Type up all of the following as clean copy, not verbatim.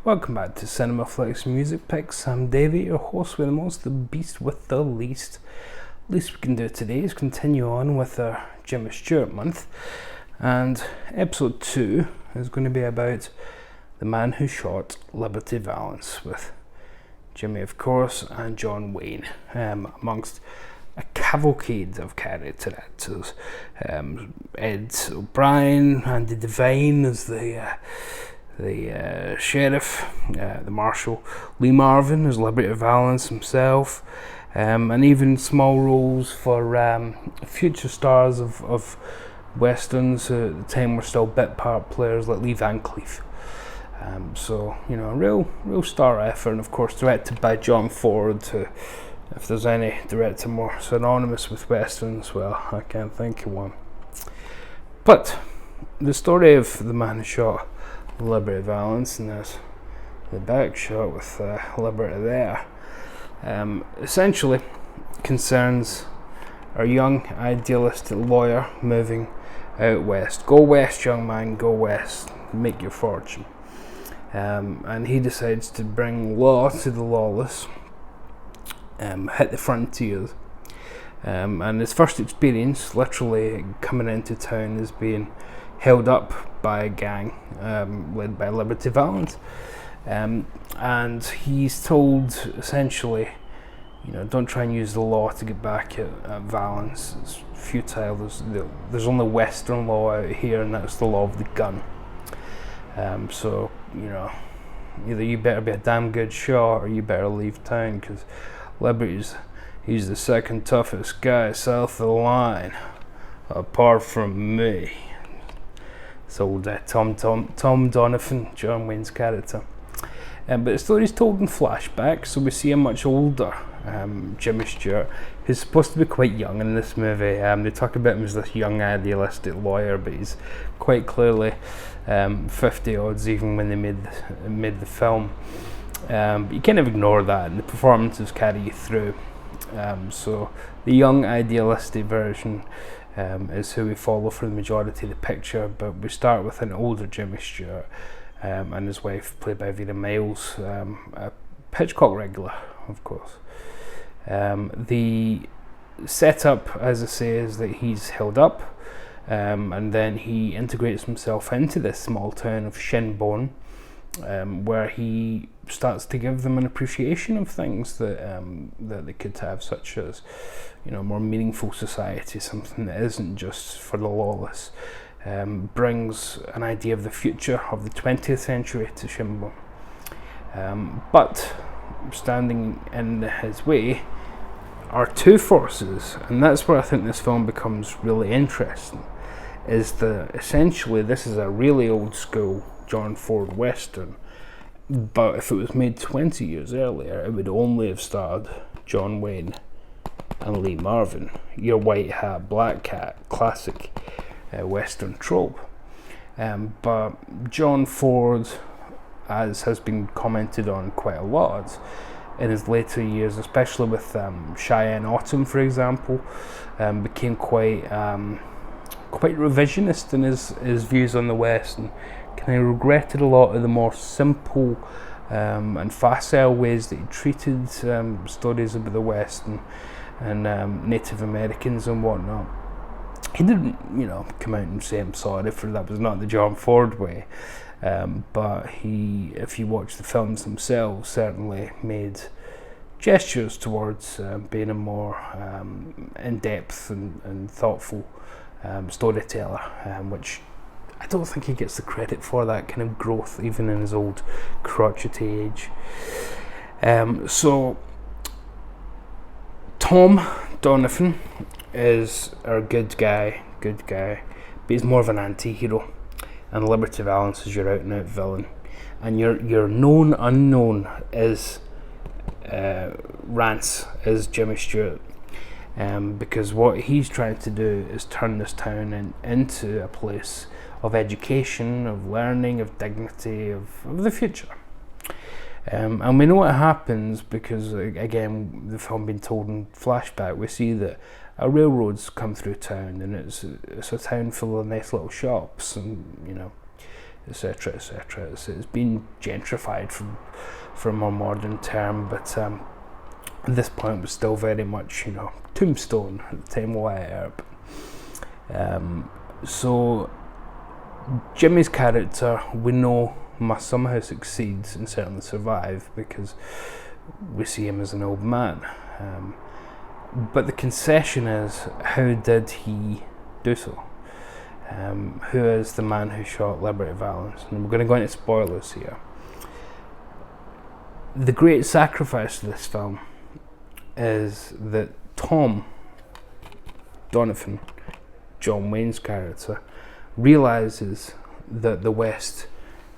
Welcome back to Cinema Flicks Music Picks. I'm Davey, your host with the most, the beast with the least. Least we can do today is continue on with our Jimmy Stewart month, and episode 2 is going to be about the man who shot Liberty Valance, with Jimmy, of course, and John Wayne, amongst a cavalcade of character actors. Ed O'Brien, Andy Devine as the sheriff, the marshal, Lee Marvin as Liberty Valance himself, and even small roles for future stars of westerns who at the time were still bit part players like Lee Van Cleef. So, you know, a real star effort, and of course directed by John Ford, who, if there's any director more synonymous with westerns, well, I can't think of one. But the story of the man who shot Liberty Valance, and there's the back shot with Liberty there, essentially concerns our young idealistic lawyer moving out west. Go west, young man, go west, make your fortune. And he decides to bring law to the lawless, hit the frontiers. And his first experience, literally coming into town, is being held up by a gang led by Liberty Valance, and he's told essentially, you know, don't try and use the law to get back at Valance. It's futile. There's only Western law out here, and that's the law of the gun. So, you know, either you better be a damn good shot, or you better leave town, because he's the second toughest guy south of the line, apart from me. It's old Tom Donovan, John Wayne's character. But the story's told in flashback, so we see a much older Jimmy Stewart, who's supposed to be quite young in this movie. They talk about him as this young idealistic lawyer, but he's quite clearly 50 odds even when they made the film. But you kind of ignore that, and the performances carry you through. So the young idealistic version is who we follow for the majority of the picture, but we start with an older Jimmy Stewart and his wife, played by Vera Miles, a Hitchcock regular, of course. The setup, as I say, is that he's held up, and then he integrates himself into this small town of Shinbone, where he starts to give them an appreciation of things that they could have, such as, you know, more meaningful society, something that isn't just for the lawless. Brings an idea of the future of the 20th century to Shinbone. But standing in his way are two forces, and that's where I think this film becomes really interesting, is that essentially this is a really old school John Ford Western, but if it was made 20 years earlier, it would only have starred John Wayne and Lee Marvin, your white hat, black hat, classic Western trope. But John Ford, as has been commented on quite a lot in his later years, especially with Cheyenne Autumn, for example, became quite revisionist in his views on the West, and kind of regretted a lot of the more simple and facile ways that he treated stories about the West and Native Americans and whatnot. He didn't, you know, come out and say I'm sorry for that was not the John Ford way, but he, if you watch the films themselves, certainly made gestures towards being a more in-depth and thoughtful storyteller, which I don't think he gets the credit for that kind of growth, even in his old crotchety age. So Tom Donovan is our good guy, but he's more of an anti-hero, and Liberty Valance is your out-and-out villain, and your known unknown is Rance, is Jimmy Stewart, because what he's trying to do is turn this town into a place of education, of learning, of dignity, of the future. And we know what happens because, again, the film being told in flashback, we see that a railroad's come through town, and it's a town full of nice little shops, and, you know, etc., etc. It's been gentrified from a more modern term, but at this point it was still very much, Tombstone at the time of Wyatt Earp. So Jimmy's character, we know, must somehow succeed and certainly survive, because we see him as an old man. But the concession is, how did he do so? Who is the man who shot Liberty Valance? And we're going to go into spoilers here. The great sacrifice of this film is that Tom Donovan, John Wayne's character, realises that the West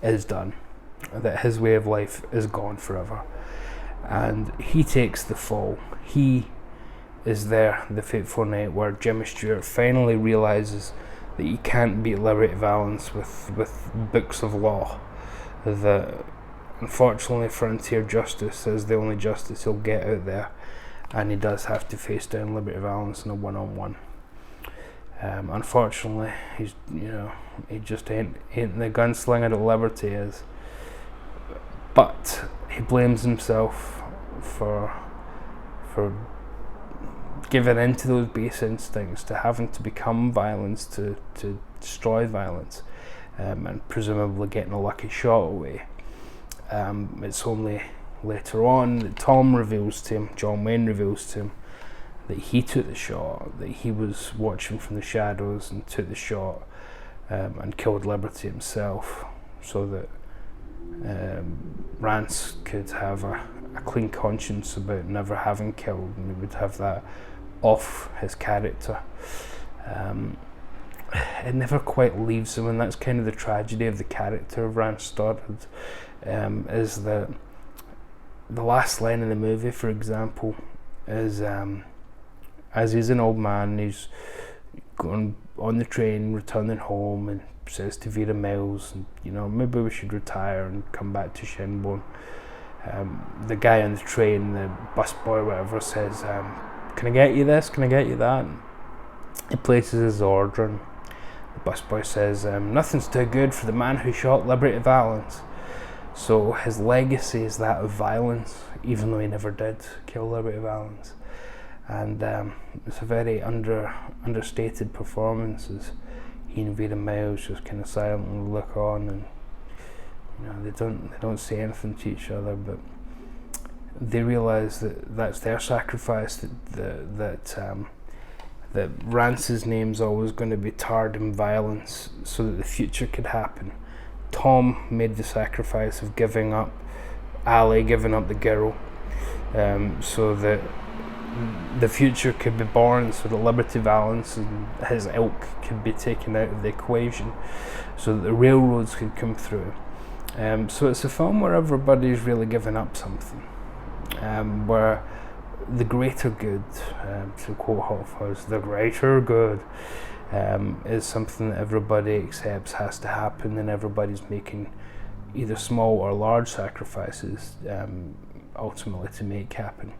is done, that his way of life is gone forever, and he takes the fall. He is there the fateful night where Jimmy Stewart finally realises that you can't beat Liberty Valance with books of law, that unfortunately frontier justice is the only justice he'll get out there, and he does have to face down Liberty Valance in a one-on-one. Unfortunately, he just ain't the gunslinger that Liberty is. But he blames himself for giving in to those base instincts, to having to become violence, to destroy violence, and presumably getting a lucky shot away. It's only later on that Tom reveals to him, John Wayne reveals to him, that he took the shot, that he was watching from the shadows and took the shot, and killed Liberty himself, so that Rance could have a clean conscience about never having killed, and he would have that off his character. It never quite leaves him, and that's kind of the tragedy of the character of Rance Stoddard, is that the last line in the movie, for example, is as he's an old man, he's going on the train, returning home, and says to Vera Miles, maybe we should retire and come back to Shinbone. The guy on the train, the busboy, whatever, says, can I get you this? Can I get you that? And he places his order, and the busboy says, nothing's too good for the man who shot Liberty Valance. So his legacy is that of violence, even though he never did kill Liberty Valance. And it's a very understated performance, as he and Vera Miles just kind of silently look on, and they don't say anything to each other, but they realise that that's their sacrifice, that Rance's name's always going to be tarred in violence so that the future could happen. Tom made the sacrifice of giving up Ali, giving up the girl, so that the future could be born, so that Liberty Valance and his ilk could be taken out of the equation, so that the railroads could come through. So it's a film where everybody's really giving up something, where the greater good, to quote Hot Fuzz, the greater good, is something that everybody accepts has to happen, and everybody's making either small or large sacrifices ultimately to make happen.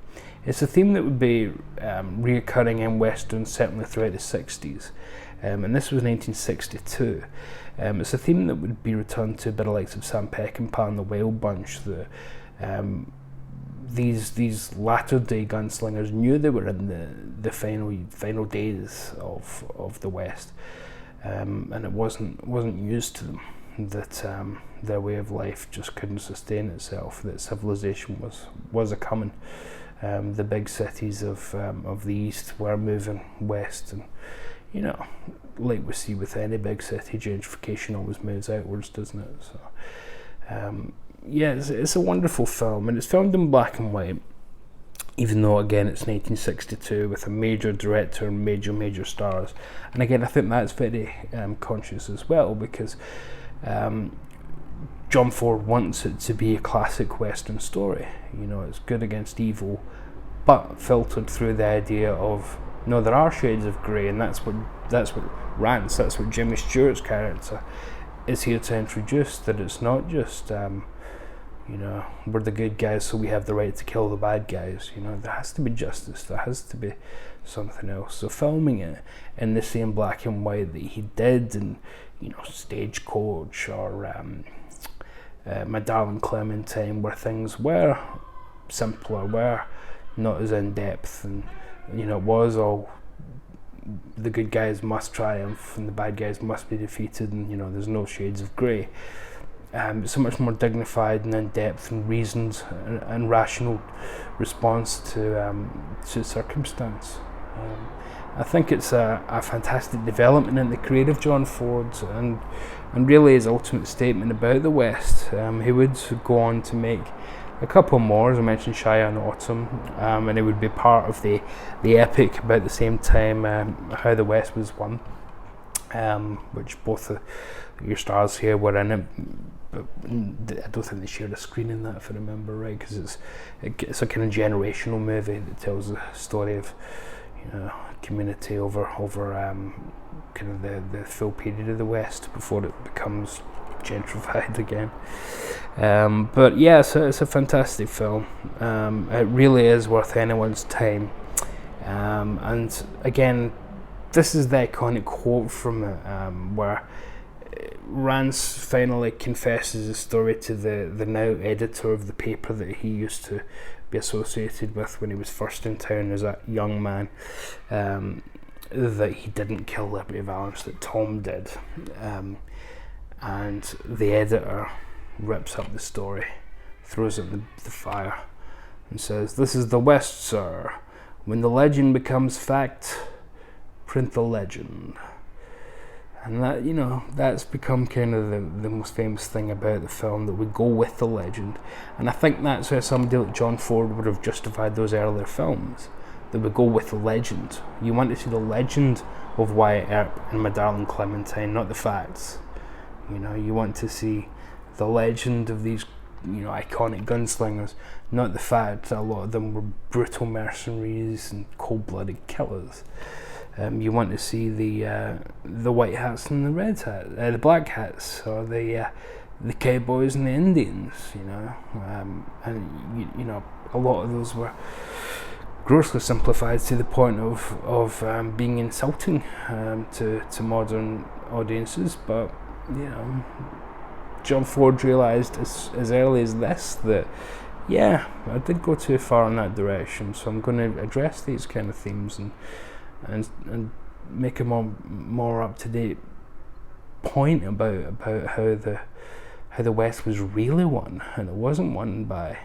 It's a theme that would be reoccurring in westerns certainly throughout the 60s, and this was 1962. It's a theme that would be returned to by the likes of Sam Peckinpah and the Wild Bunch. These latter day gunslingers knew they were in the final days of the West, and it wasn't used to them that their way of life just couldn't sustain itself, that civilization was a coming. The big cities of the East were moving west, and like we see with any big city, gentrification always moves outwards, doesn't it? So it's a wonderful film, and it's filmed in black and white, even though again it's 1962 with a major director and major stars. And again, I think that's very conscious as well, because John Ford wants it to be a classic Western story. It's good against evil, but filtered through the idea of, no, there are shades of grey, and that's what Rance, that's what Jimmy Stewart's character is here to introduce, that it's not just we're the good guys, so we have the right to kill the bad guys. There has to be justice, there has to be something else. So filming it in the same black and white that he did, and Stagecoach or My Darling Clementine, where things were simpler, were not as in depth, and it was all the good guys must triumph and the bad guys must be defeated, and there's no shades of grey. So much more dignified and in depth and reasoned and rational response to circumstance. I think it's a fantastic development in the career of John Ford, and really his ultimate statement about the West. He would go on to make a couple more, as I mentioned, Cheyenne Autumn, and it would be part of the epic about the same time, How the West Was Won, which both your stars here were in it. But I don't think they shared a screen in that, if I remember right, because it's a kind of generational movie that tells the story of community over kind of the full period of the West before it becomes gentrified again. But yeah, so it's a fantastic film. It really is worth anyone's time. And again, this is the iconic quote from it, where Rance finally confesses his story to the now editor of the paper that he used to be associated with when he was first in town as a young man, that he didn't kill Liberty Valance, that Tom did. And the editor rips up the story, throws it in the fire, and says, "This is the West, sir. When the legend becomes fact, print the legend." And that, that's become kind of the most famous thing about the film, that we go with the legend. And I think that's how somebody like John Ford would have justified those earlier films, that we go with the legend. You want to see the legend of Wyatt Earp and My Darling Clementine, not the facts. You want to see the legend of these, iconic gunslingers, not the fact that a lot of them were brutal mercenaries and cold-blooded killers. You want to see the white hats and the red hats, the black hats, or the cowboys and the Indians. And a lot of those were grossly simplified to the point of being insulting to modern audiences. But John Ford realised as early as this that, I did go too far in that direction, so I'm going to address these kind of themes and make a more up to date point about how the West was really won, and it wasn't won by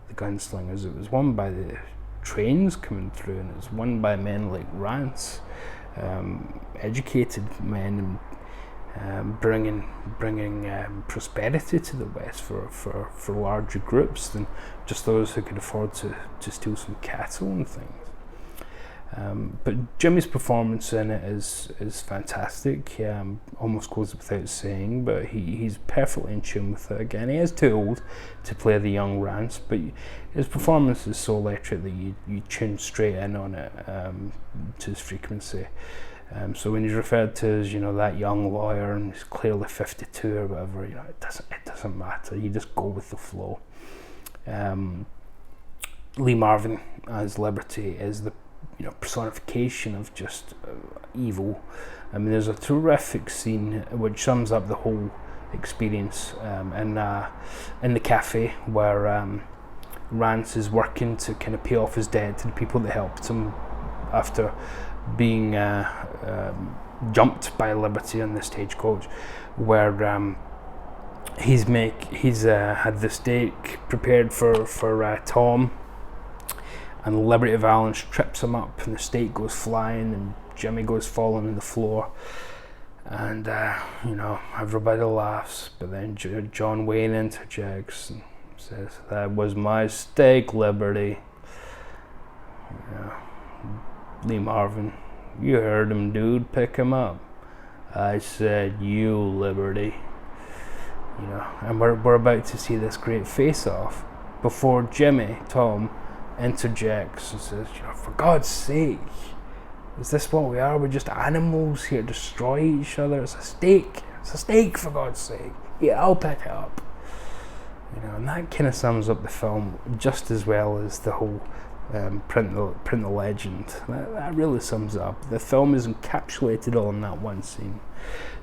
the gunslingers. It was won by the trains coming through, and it was won by men like Rance, educated men, and bringing prosperity to the West for larger groups than just those who could afford to steal some cattle and things. But Jimmy's performance in it is fantastic. Almost goes without saying, but he's perfectly in tune with it. Again, he is too old to play the young Rance, but his performance is so electric that you tune straight in on it, to his frequency. So when he's referred to as that young lawyer, and he's clearly 52 or whatever, it doesn't matter. You just go with the flow. Lee Marvin as Liberty is the personification of just evil. I mean, there's a terrific scene which sums up the whole experience in the cafe where Rance is working to kind of pay off his debt to the people that helped him after being jumped by Liberty on the stagecoach, where he's had the steak prepared for Tom, and Liberty Valance trips him up, and the steak goes flying, and Jimmy goes falling on the floor, and everybody laughs. But then John Wayne interjects and says, "That was my steak, Liberty." Lee Marvin, "You heard him, dude. Pick him up." "I said you, Liberty." And we're about to see this great face-off before Tom interjects and says, "For God's sake, is this what we are? We're just animals here to destroy each other. It's a steak. It's a steak, for God's sake. Yeah, I'll pick it up." And that kind of sums up the film just as well as the whole print the legend. That really sums it up. The film is encapsulated all in that one scene.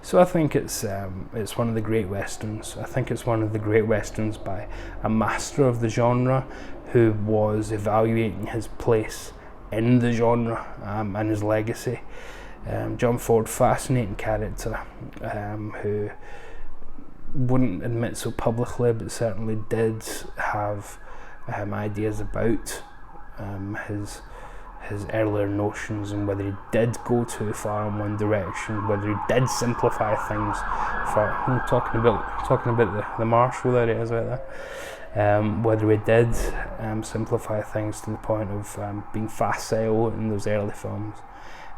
So I think it's one of the great westerns. I think it's one of the great westerns by a master of the genre who was evaluating his place in the genre and his legacy. John Ford, fascinating character, who wouldn't admit so publicly, but certainly did have ideas about his earlier notions, and whether he did go too far in one direction, whether he did simplify things. Talking about the marshal that it is right there. Whether he did simplify things to the point of being facile in those early films.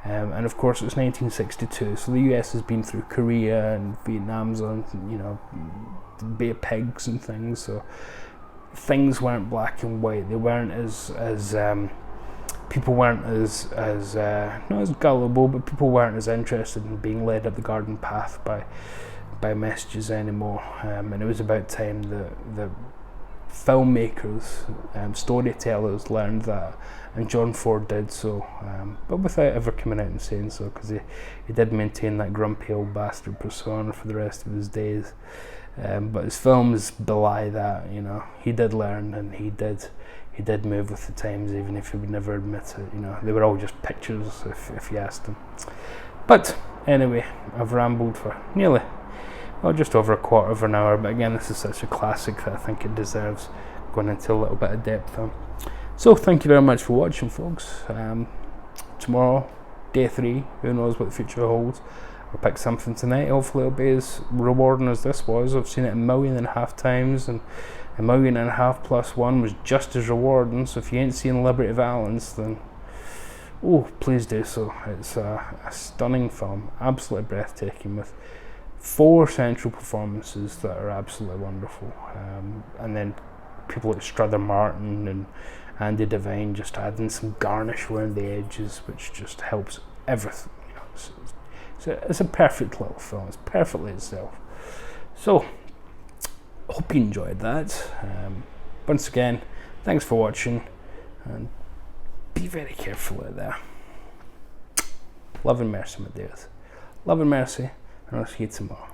And of course, it was 1962, so the US has been through Korea and Vietnam's on, Bay of Pigs and things. So things weren't black and white. They weren't as people weren't as not as gullible, but people weren't as interested in being led up the garden path by messages anymore. And it was about time the filmmakers, storytellers learned that, and John Ford did so, but without ever coming out and saying so, because he did maintain that grumpy old bastard persona for the rest of his days. But his films belie that. He did learn, and he did move with the times, even if he would never admit it. They were all just pictures if you asked him. But anyway, I've rambled for nearly, just over a quarter of an hour, but again, this is such a classic that I think it deserves going into a little bit of depth on. So thank you very much for watching, folks. Tomorrow, day 3, who knows what the future holds. I'll pick something tonight. Hopefully it'll be as rewarding as this was. I've seen it 1.5 million times, and 1.5 million plus 1 was just as rewarding. So if you ain't seen Liberty Valance, then please do so. It's a stunning film, absolutely breathtaking, with 4 central performances that are absolutely wonderful, and then people like Strother Martin and Andy Devine just adding some garnish around the edges, which just helps everything. It's a perfect little film. It's perfectly itself. So, hope you enjoyed that. Once again, thanks for watching, and be very careful out there. Love and mercy, my dears. Love and mercy, and I'll see you tomorrow.